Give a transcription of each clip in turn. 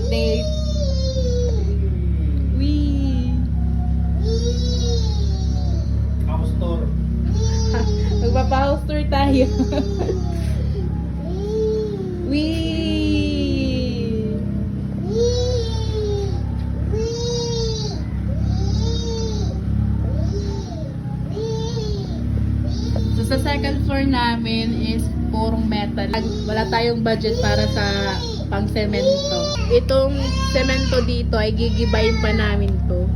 update. Wee! House tour. Magpapa-house tour tayo. Wee! So, sa second floor namin is purong metal. Wala tayong budget para sa pang-semento. Itong semento dito ay gigibayin pa namin to.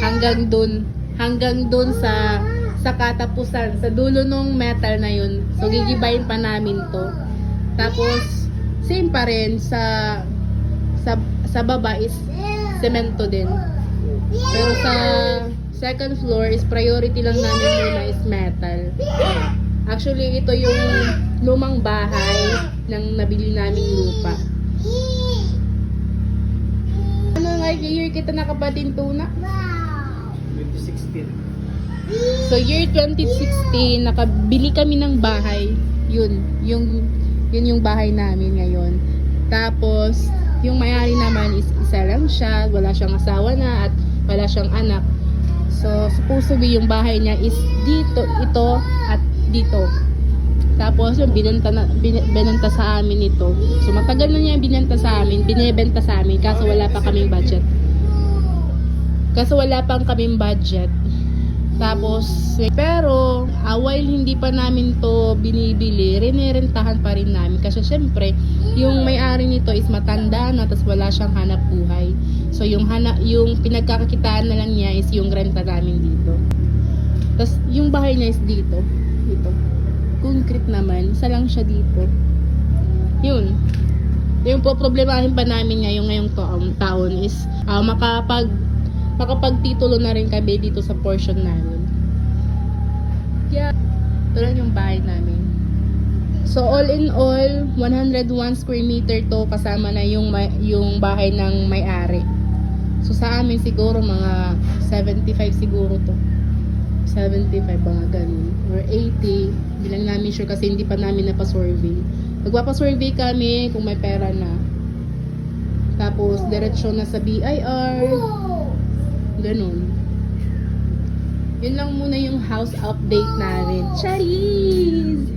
Hanggang dun sa katapusan, sa dulo ng metal na yun. So, gigibayin pa namin to. Tapos, same pa rin sa baba is semento din. Pero sa second floor is priority lang namin muna is metal. Actually, ito yung lumang bahay ng nabili naming lupa. Ano nga year kita nakapatinto na? 2016. So year 2016, nakabili kami ng bahay. Yun yung bahay namin ngayon. Tapos, yung may-ari naman is isa lang siya, wala siyang asawa na at wala siyang anak. So, supposed to be yung bahay niya is dito, ito, at dito. Tapos, yung binenta sa amin ito. So, matagal na niya binenta sa amin, binebenta sa amin, kaso wala pa kaming budget. Tapos, pero, while hindi pa namin to binibili, rinirentahan pa rin namin. Kasi syempre, yung may-ari nito is matanda na, tapos wala siyang hanap buhay. So, yung pinagkakakitaan na lang niya is yung renta namin dito. Tapos, yung bahay niya is dito. Dito. Concrete naman. Isa lang siya dito. Yun. Yung problemahin pa namin ngayong taon is makapagtitulo na rin kami dito sa portion namin. Yeah. Ito lang yung bahay namin. So, all in all, 101 square meter to kasama na yung bahay ng may-ari. So, sa amin siguro mga 75 siguro to. 75 mga ganun. Or 80. Bilang namin sure kasi hindi pa namin napasurvey. Magpapasurvey kami kung may pera na. Tapos, diretsyo na sa BIR. Ganun. Yun lang muna yung house update namin. Charis!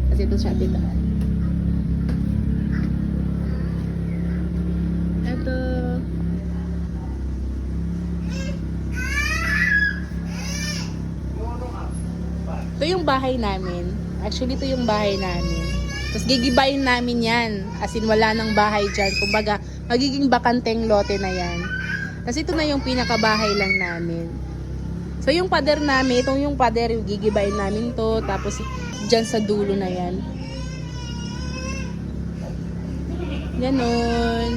Kasi ito siya, diba? Ito. Ito yung bahay namin. Actually, ito yung bahay namin. Tapos gigibayin namin yan. As in, wala nang bahay dyan. Kumbaga, magiging bakanteng lote na yan. Kasi ito na yung pinakabahay lang namin. So, yung pader namin, itong yung pader, yung gigibayin namin to. Tapos, dyan sa dulo na yan. Ganon.